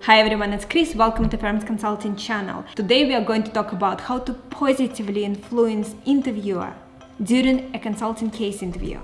Hi everyone, it's Chris. Welcome to Firms Consulting channel. Today we are going to talk about how to positively influence interviewer during a consulting case interview.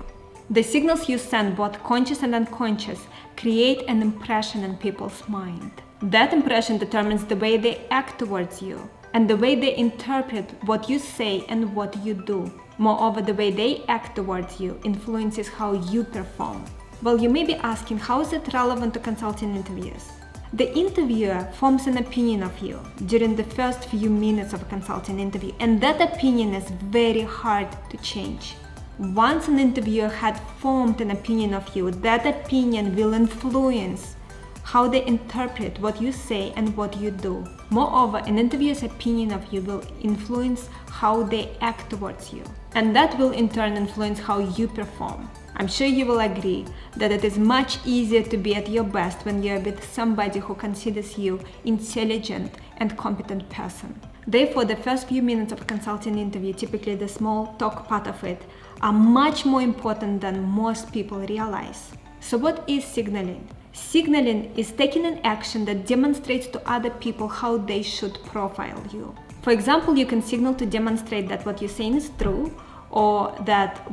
The signals you send, both conscious and unconscious, create an impression in people's mind. That impression determines the way they act towards you and the way they interpret what you say and what you do. Moreover, the way they act towards you influences how you perform. Well, you may be asking, how is it relevant to consulting interviews? The interviewer forms an opinion of you during the first few minutes of a consulting interview, and that opinion is very hard to change. Once an interviewer had formed an opinion of you, that opinion will influence how they interpret what you say and what you do. Moreover, an interviewer's opinion of you will influence how they act towards you, and that will in turn influence how you perform. I'm sure you will agree that it is much easier to be at your best when you're with somebody who considers you intelligent and competent person. Therefore, the first few minutes of a consulting interview, typically the small talk part of it, are much more important than most people realize. So what is signaling? Signaling is taking an action that demonstrates to other people how they should profile you. For example, you can signal to demonstrate that what you're saying is true, or that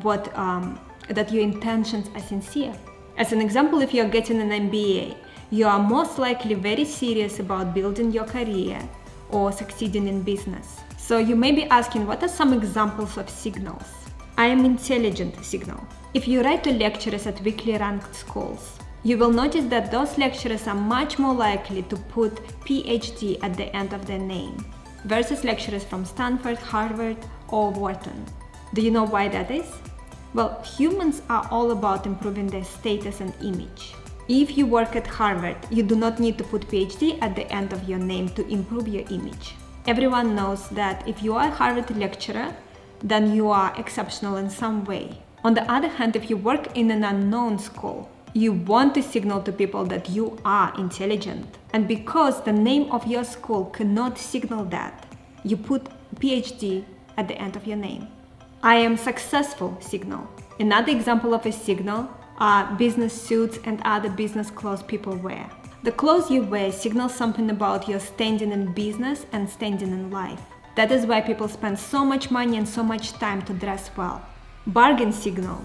your intentions are sincere. As an example, if you're getting an MBA, you are most likely very serious about building your career or succeeding in business. So you may be asking, what are some examples of signals? I am intelligent signal. If you write to lecturers at weekly ranked schools, you will notice that those lecturers are much more likely to put PhD at the end of their name versus lecturers from Stanford, Harvard, or Wharton. Do you know why that is? Well, humans are all about improving their status and image. If you work at Harvard, you do not need to put PhD at the end of your name to improve your image. Everyone knows that if you are a Harvard lecturer, then you are exceptional in some way. On the other hand, if you work in an unknown school, you want to signal to people that you are intelligent. And because the name of your school cannot signal that, you put PhD at the end of your name. I am successful signal. Another example of a signal are business suits and other business clothes people wear. The clothes you wear signal something about your standing in business and standing in life. That is why people spend so much money and so much time to dress well. Bargain signal.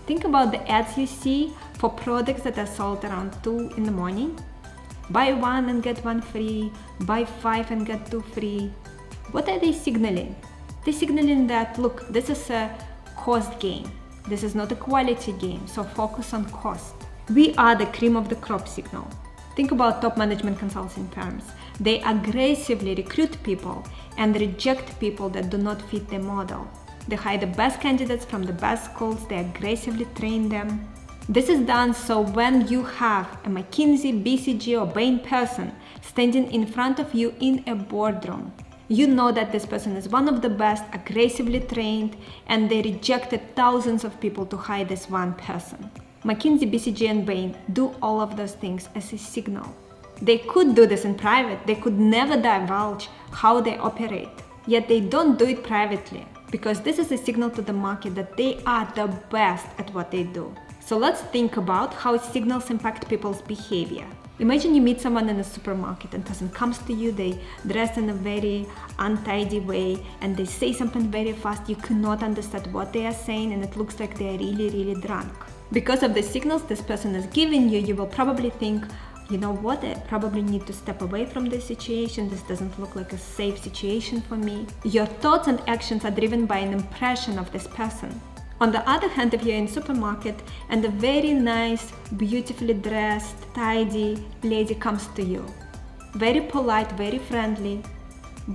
Think about the ads you see for products that are sold around 2 in the morning. Buy one and get one free, buy 5 and get 2 free. What are they signaling? They're signaling that, look, this is a cost game. This is not a quality game, so focus on cost. We are the cream of the crop signal. Think about top management consulting firms. They aggressively recruit people and reject people that do not fit their model. They hire the best candidates from the best schools, they aggressively train them. This is done so when you have a McKinsey, BCG or Bain person standing in front of you in a boardroom, you know that this person is one of the best, aggressively trained, and they rejected thousands of people to hire this one person. McKinsey, BCG and Bain do all of those things as a signal. They could do this in private, they could never divulge how they operate, yet they don't do it privately, because this is a signal to the market that they are the best at what they do. So let's think about how signals impact people's behavior. Imagine you meet someone in a supermarket and person comes to you, they dress in a very untidy way and they say something very fast, you cannot understand what they are saying and it looks like they are really drunk. Because of the signals this person is giving you, you will probably think, you know what, I probably need to step away from this situation, this doesn't look like a safe situation for me. Your thoughts and actions are driven by an impression of this person. On the other hand, if you're in a supermarket and a very nice, beautifully dressed, tidy lady comes to you, very polite, very friendly,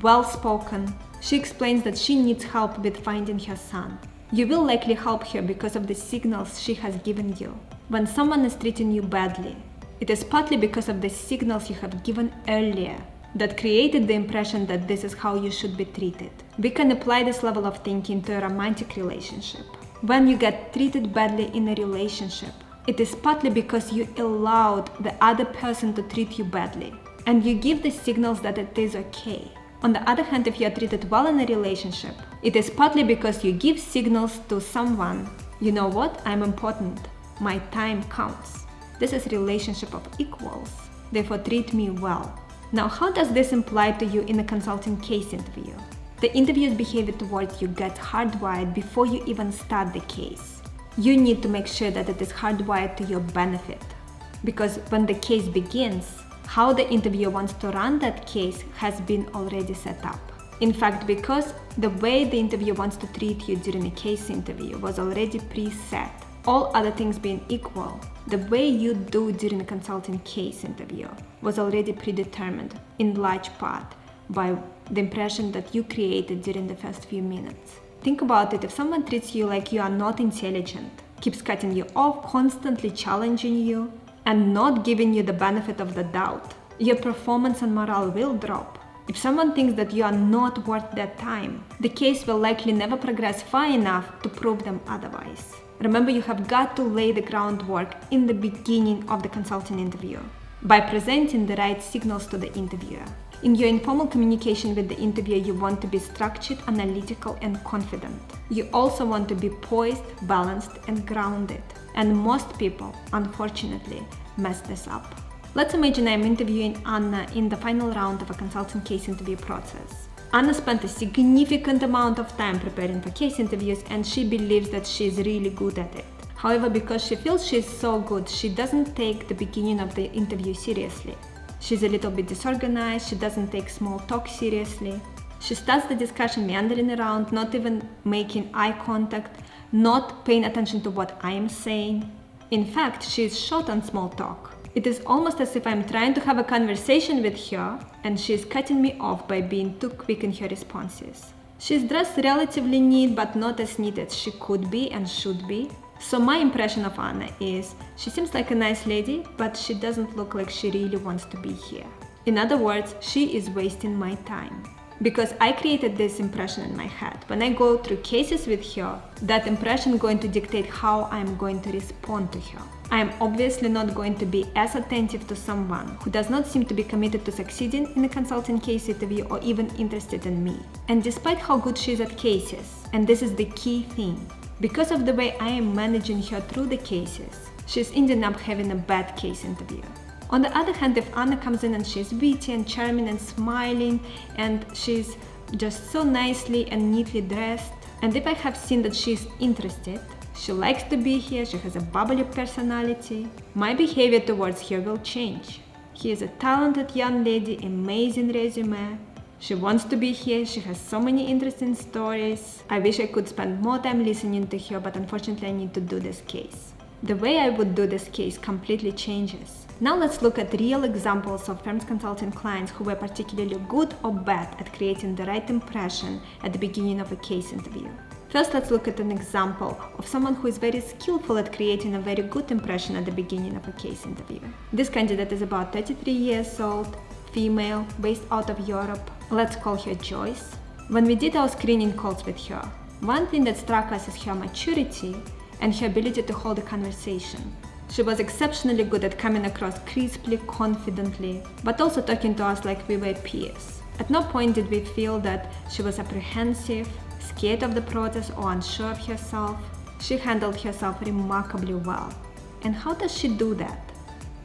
well-spoken, she explains that she needs help with finding her son. You will likely help her because of the signals she has given you. When someone is treating you badly, it is partly because of the signals you have given earlier that created the impression that this is how you should be treated. We can apply this level of thinking to a romantic relationship. When you get treated badly in a relationship, it is partly because you allowed the other person to treat you badly, and you give the signals that it is okay. On the other hand, if you are treated well in a relationship, it is partly because you give signals to someone, you know what, I'm important, my time counts. This is a relationship of equals. therefore treat me well. Now, how does this apply to you in a consulting case interview? The interviewer's behavior towards you gets hardwired before you even start the case. You need to make sure that it is hardwired to your benefit. Because when the case begins, how the interviewer wants to run that case has been already set up. In fact, because the way the interviewer wants to treat you during a case interview was already preset, all other things being equal, the way you do during a consulting case interview was already predetermined in large part by the impression that you created during the first few minutes. Think about it: if someone treats you like you are not intelligent, keeps cutting you off, constantly challenging you, and not giving you the benefit of the doubt, your performance and morale will drop. If someone thinks that you are not worth their time, the case will likely never progress far enough to prove them otherwise. Remember, you have got to lay the groundwork in the beginning of the consulting interview by presenting the right signals to the interviewer. In your informal communication with the interviewer, you want to be structured, analytical, and confident. You also want to be poised, balanced, and grounded. And most people, unfortunately, mess this up. Let's imagine I'm interviewing Anna in the final round of a consulting case interview process. Anna spent a significant amount of time preparing for case interviews, and she believes that she's really good at it. However, because she feels she's so good, she doesn't take the beginning of the interview seriously. She's a little bit disorganized, she doesn't take small talk seriously. She starts the discussion meandering around, not even making eye contact, not paying attention to what I am saying. In fact, she is short on small talk. It is almost as if I'm trying to have a conversation with her and she is cutting me off by being too quick in her responses. She's dressed relatively neat, but not as neat as she could be and should be. So my impression of Anna is she seems like a nice lady, but she doesn't look like she really wants to be here. In other words, she is wasting my time. Because I created this impression in my head. When I go through cases with her, that impression is going to dictate how I'm going to respond to her. I am obviously not going to be as attentive to someone who does not seem to be committed to succeeding in a consulting case interview or even interested in me. And despite how good she is at cases, and this is the key thing, because of the way I am managing her through the cases, she's ending up having a bad case interview. On the other hand, if Anna comes in and she's witty and charming and smiling and she's just so nicely and neatly dressed, and if I have seen that she's interested, she likes to be here, she has a bubbly personality, my behavior towards her will change. She is a talented young lady, amazing resume. She wants to be here, she has so many interesting stories. I wish I could spend more time listening to her, but unfortunately I need to do this case. The way I would do this case completely changes. Now let's look at real examples of firms consulting clients who were particularly good or bad at creating the right impression at the beginning of a case interview. First, let's look at an example of someone who is very skillful at creating a very good impression at the beginning of a case interview. This candidate is about 33 years old, female, based out of Europe. Let's call her Joyce. When we did our screening calls with her, one thing that struck us is her maturity and her ability to hold a conversation. She was exceptionally good at coming across crisply, confidently, but also talking to us like we were peers. At no point did we feel that she was apprehensive, scared of the process, or unsure of herself. She handled herself remarkably well. And how does she do that?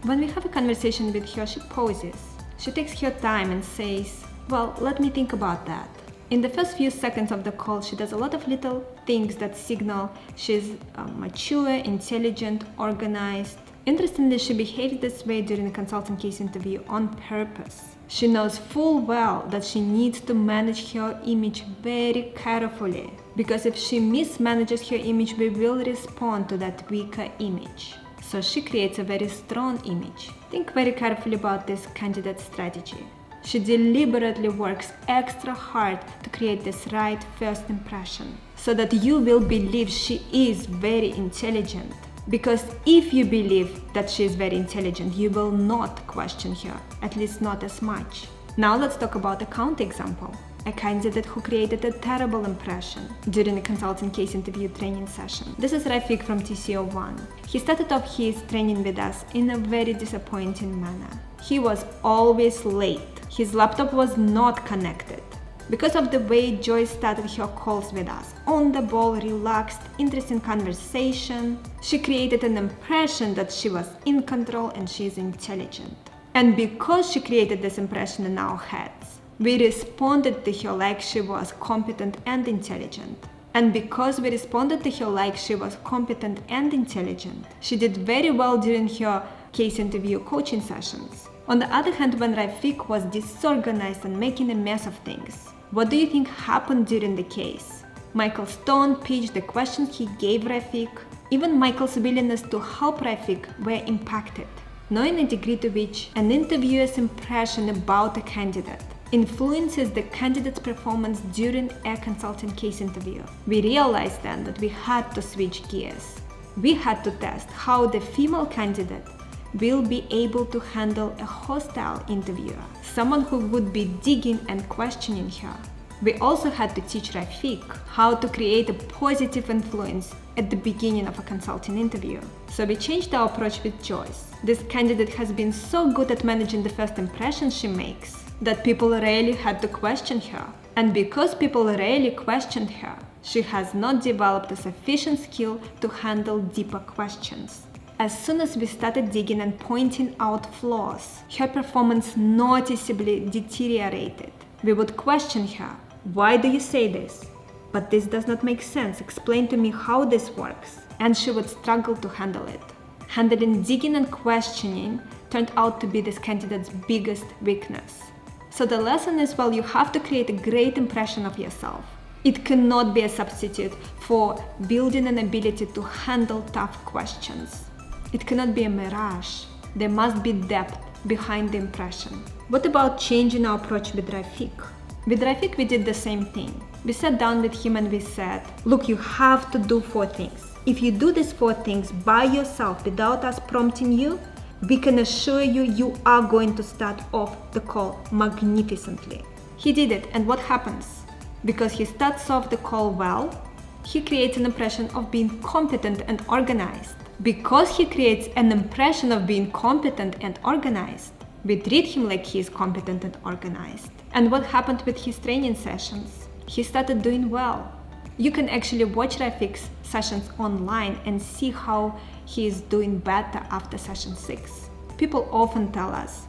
When we have a conversation with her, she pauses. She takes her time and says, "Well, let me think about that." In the first few seconds of the call, she does a lot of little things that signal she's mature, intelligent, organized. Interestingly, she behaves this way during a consulting case interview on purpose. She knows full well that she needs to manage her image very carefully, because if she mismanages her image, we will respond to that weaker image. So she creates a very strong image. Think very carefully about this candidate strategy. She deliberately works extra hard to create this right first impression, so that you will believe she is very intelligent. Because if you believe that she is very intelligent, you will not question her, at least not as much. Now let's talk about a counter example. A candidate who created a terrible impression during a consulting case interview training session. This is Rafik from TCO1. He started off his training with us in a very disappointing manner. He was always late. His laptop was not connected. Because of the way Joyce started her calls with us, on the ball, relaxed, interesting conversation, she created an impression that she was in control and she is intelligent. And because she created this impression in our heads, we responded to her like she was competent and intelligent. And because we responded to her like she was competent and intelligent, she did very well during her case interview coaching sessions. On the other hand, when Rafiq was disorganized and making a mess of things, what do you think happened during the case? Michael Stone pitched the questions he gave Rafiq. Even Michael's willingness to help Rafiq were impacted. Knowing the degree to which an interviewer's impression about a candidate influences the candidate's performance during a consulting case interview, we realized then that we had to switch gears. We had to test how the female candidate will be able to handle a hostile interviewer, someone who would be digging and questioning her. We also had to teach Rafiq how to create a positive influence at the beginning of a consulting interview. So we changed our approach with Joyce. This candidate has been so good at managing the first impressions she makes that people rarely had to question her. And because people rarely questioned her, she has not developed a sufficient skill to handle deeper questions. As soon as we started digging and pointing out flaws, her performance noticeably deteriorated. We would question her, "Why do you say this? But this does not make sense. Explain to me how this works." And she would struggle to handle it. Handling digging and questioning turned out to be this candidate's biggest weakness. So the lesson is, well, you have to create a great impression of yourself. It cannot be a substitute for building an ability to handle tough questions. It cannot be a mirage. There must be depth behind the impression. What about changing our approach with Rafiq? With Rafiq, we did the same thing. We sat down with him and we said, "Look, you have to do 4 things. If you do these 4 things by yourself without us prompting you, we can assure you, you are going to start off the call magnificently." He did it, and what happens? Because he starts off the call well, he creates an impression of being competent and organized. Because he creates an impression of being competent and organized, we treat him like he is competent and organized. And what happened with his training sessions? He started doing well. You can actually watch Rafiq's sessions online and see how he is doing better after session 6. People often tell us,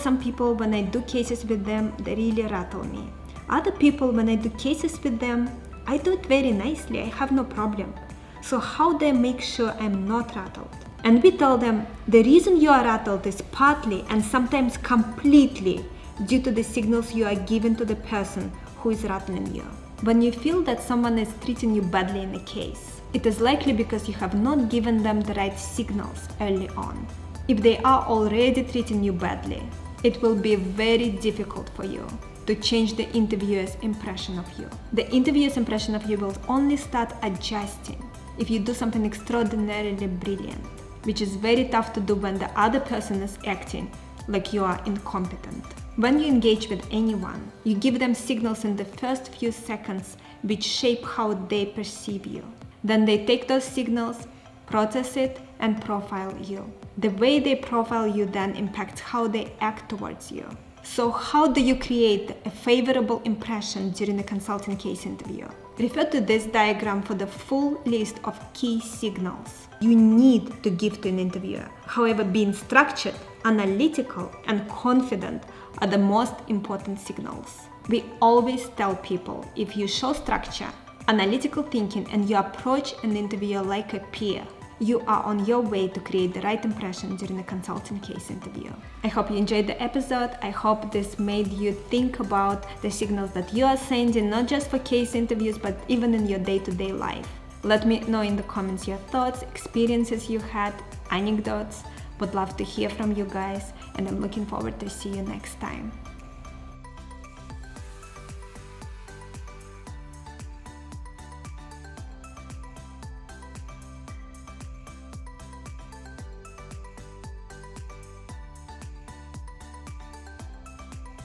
some people, when I do cases with them, they really rattle me. Other people, when I do cases with them, I do it very nicely, I have no problem. So how do I make sure I'm not rattled? And we tell them, the reason you are rattled is partly and sometimes completely due to the signals you are giving to the person who is rattling you. When you feel that someone is treating you badly in a case, it is likely because you have not given them the right signals early on. If they are already treating you badly, it will be very difficult for you to change the interviewer's impression of you. The interviewer's impression of you will only start adjusting if you do something extraordinarily brilliant, which is very tough to do when the other person is acting like you are incompetent. When you engage with anyone, you give them signals in the first few seconds which shape how they perceive you. Then they take those signals, process it, and profile you. The way they profile you then impacts how they act towards you. So how do you create a favorable impression during a consulting case interview? Refer to this diagram for the full list of key signals you need to give to an interviewer. However, being structured, analytical, and confident are the most important signals. We always tell people, if you show structure, analytical thinking, and you approach an interviewer like a peer, you are on your way to create the right impression during a consulting case interview. I hope you enjoyed the episode. I hope this made you think about the signals that you are sending, not just for case interviews, but even in your day-to-day life. Let me know in the comments your thoughts, experiences you had, anecdotes. Would love to hear from you guys, and I'm looking forward to see you next time.